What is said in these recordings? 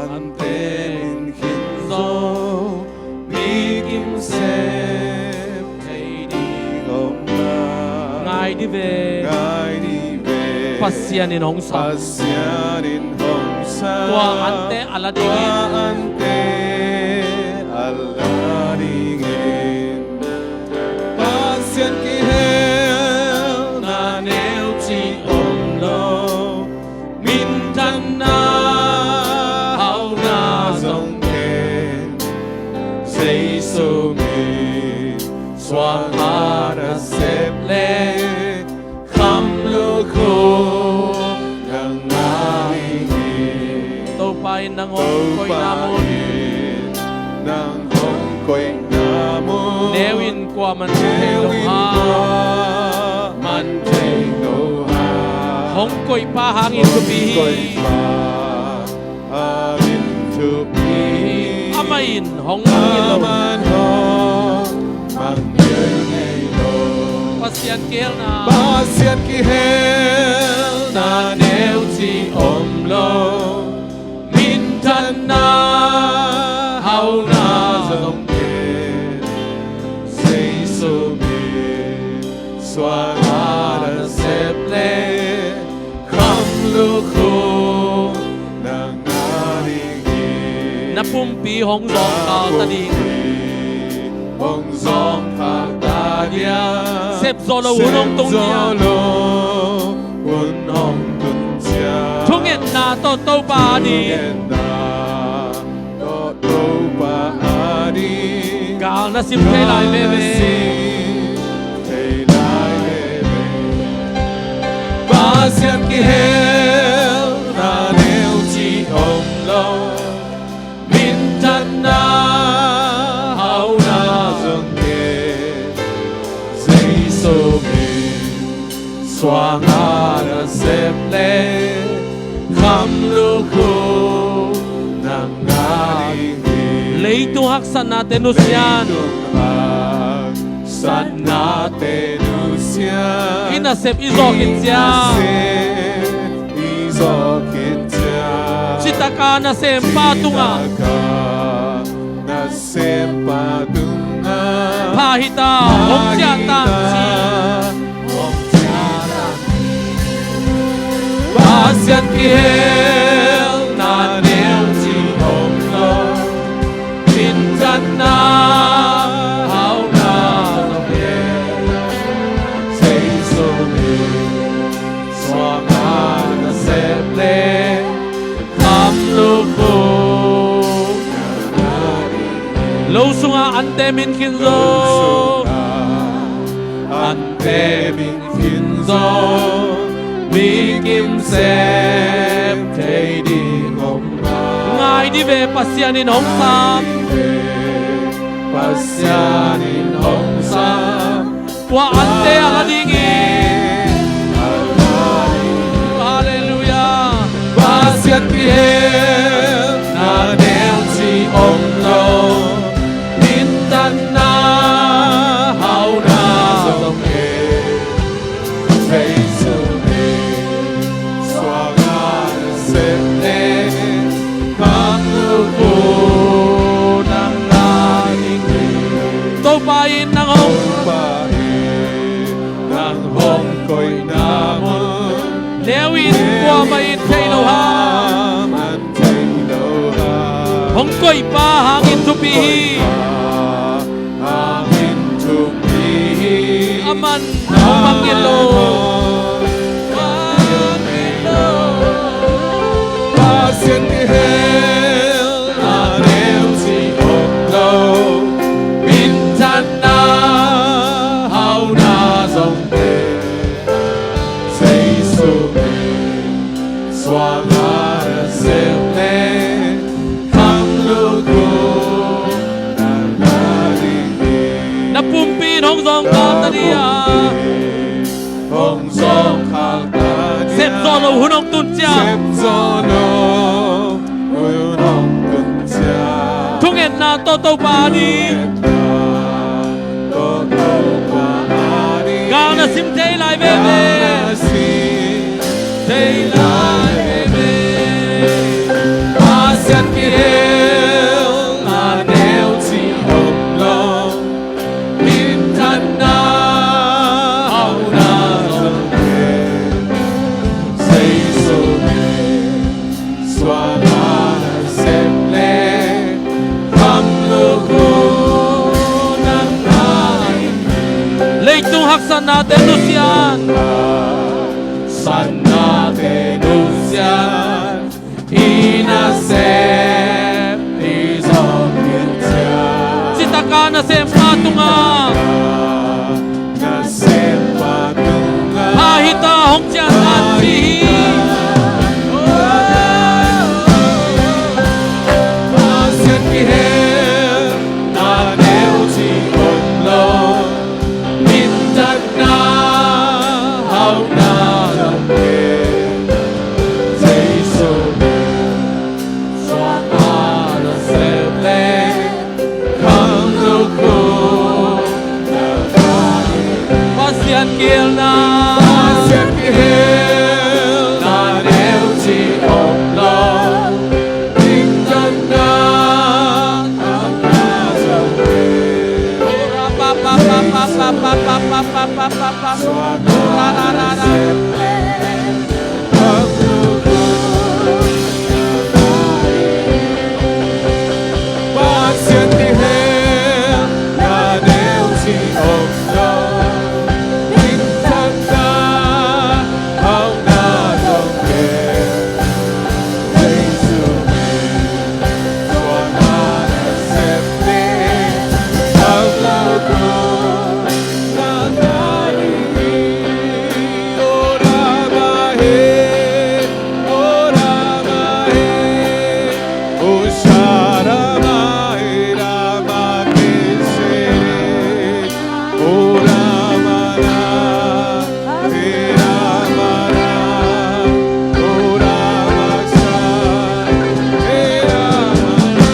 Antemin Kinzo Mi Kim Sep Thầy đi gom na Ngài đi về Ngài đi về Pasyanin hong sa Pasyanin hong sa Tua ante aladingin Tua ante aladingin Pasyan kihel na neo chi om lo Min tan na hao na dòng khen Say so mi Xoa ha na xếp lê Khăm lưu khô Ngang ngái nghi Tâu pain ng hong ko'y namon Nang hong ko'y namon Newin kwa man thầy lông ha Man thầy nô ha Hong ko'y pahangin Hong ko'y tubihi pahangin tubihi Amain hong ilong Aman hong mang nhớ ngày lô Pasyan kel na Pasyan kihel na neo chi om lo Min tan na hao na dòng kên Say so mi Xoa nga đã xếp lê Khăm lưu khô Nang nga đi ghi Napumpi hong zong kao tading Hong zong thạc ta dia Sep zolo hunong tung niya Hunong tung tia Thungin na to tâu pa đi Gào na sim thầy lại về về Pasyan kihel na neo chi om lo Min tan na hao na dòng kên Say so mi Xoa nga na xếp lê Khăm lưu khô Nang nga đi ghi Lấy tu hak san natin usyan San natin usyan Inasep izokin siya Izokin siya Chitaka na sempatunga na sempatunga Pahita hong siya tangsi Hong siya tangsi Pasyan kihel na neo chi om lo Min tan na hao na dòng kên Say so mi Xoa nga na xếp lê Khăm lưu khô Nang nga đi Lâu sunga ante min kinzo Ante min kinzo Mi kim xếp Thầy đi ngom na Ngài đi về pasyanin hong sam Pasyanin hong sam Tua ante aladingin Hallelujah Pasyan kihel na neo chi om lo Min tan na hao na dòng kên Say so mi Xoa nga na xếp lê Khăm lưu khô Nang nga đi ghi Tâu pain ng hong Nang hong ko'y namon Newin kwa main thầy lâu ha Man thầy lâu ha Hong ko'y pahangin tubihi Hangin tubihi Aman hong mangilo Pasyan kihel na neo chi om lo Min tan na hao na dòng kên Say so mi Xoa nga na xếp lê Khăm lưu khô Nang nga đi ghi Napumpin hong zong kao tadiya Hong zong khang ta dia Sep zolo hunong tun siya Sep zolo Hunong tun siya Thungin na to tâu pa đi Gào na sim thầy lại về về Thầy lại về Pasyan natin Lucian. Sana denunciar inacep đi dòng miền cha Sitaka na sempatunga. na xem patunga Ahita hong siya nanti. Asian kihel na neo chi om lo min thật na hao na lòng kề Giêsu xóa ta là xem lên không lúc cô là Pasian kiel na. Asian kihel na neo chi om lo min thật na hao na lòng kề Ora pa pa pa pa pa pa pa pa pa pa pa pa. xóa Ra ra ra ra. không lúc cô Pasian kihel na neo chi om lo min thật na hao na lòng kề Giêsu xóa ta là xem lên không lúc cô na na đi ora ma he ora ma he o shara ma he rama ke se ora ma na he rama na ora ma sa he rama na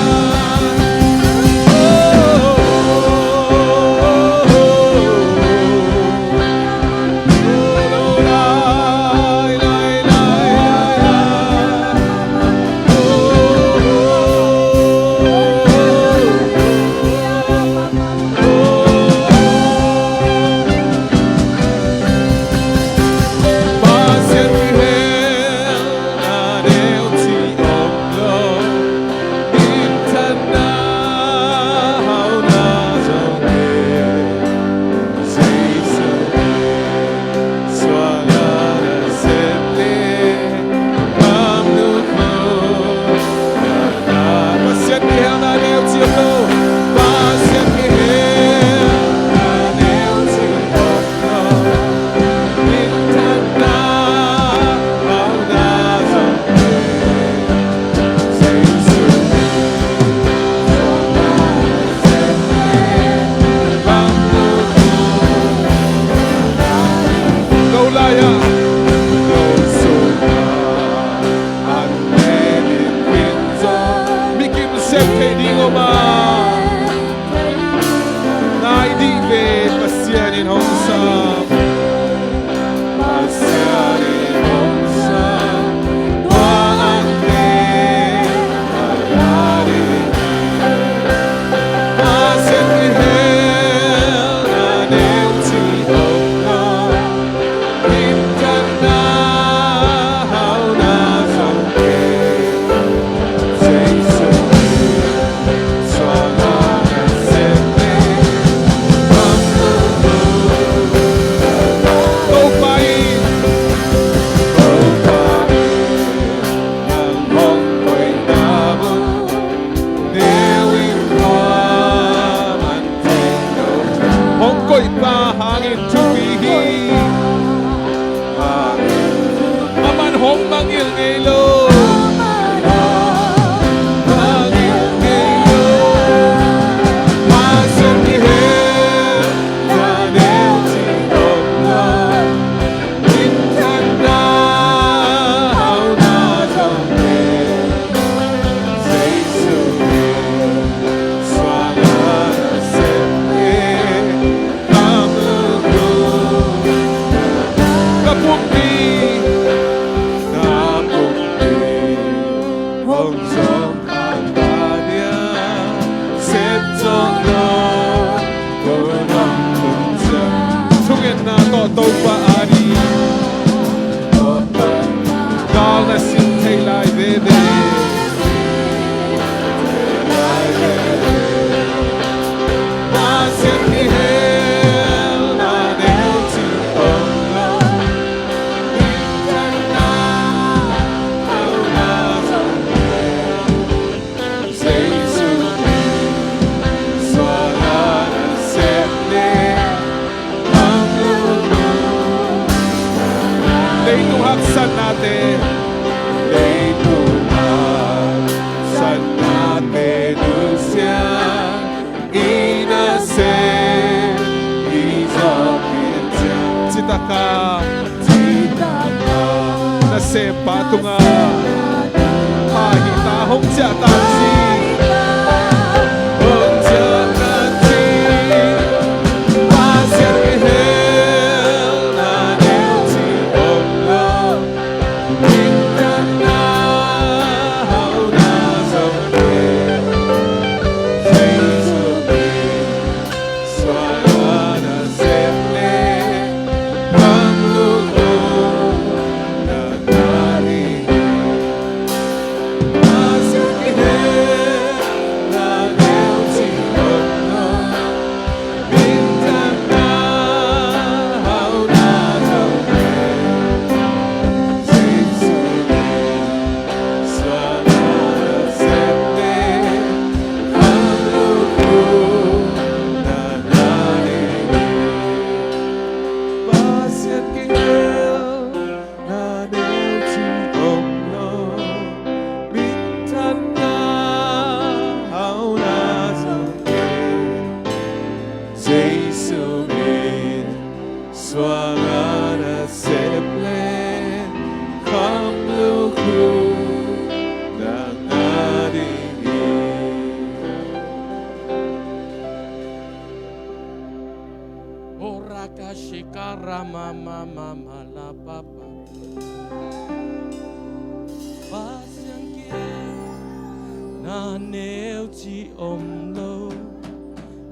nêu chi om lo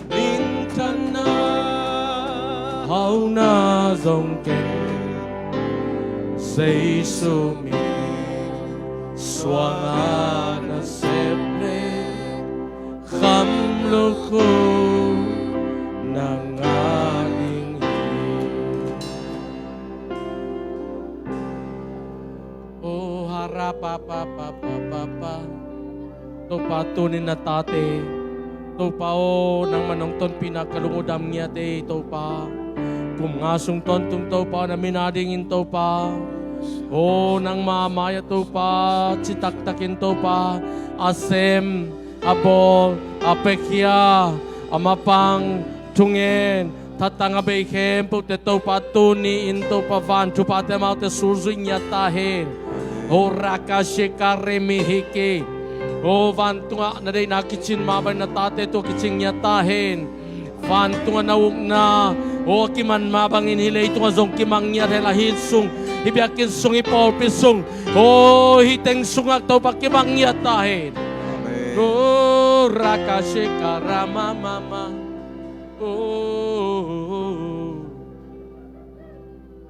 linh thân na hậu na dòng kênh xây su mi xoa na xếp lê khăm lô khu na nga linh o harap pa to patunin na tate to pa o nang manong ton pinakalungudam niya te to pa kumngasong ton tum to pa na minadingin to pa o nang mamaya to pa chitaktakin to pa asem abo apekya amapang tungen tatangabay kempo te to pa tuni into pa van chupate mau te surzuin yatahin o rakashikare mihiki o van tunga na day nakichin mabay na tate to kiching yatahin van tunga nawag na o kiman mabangin hilay tunga zong kimang niya rela hilsung hibiakin sung ipolpisung o hiteng sungak to pa kimang yatahin o rakashikara mama o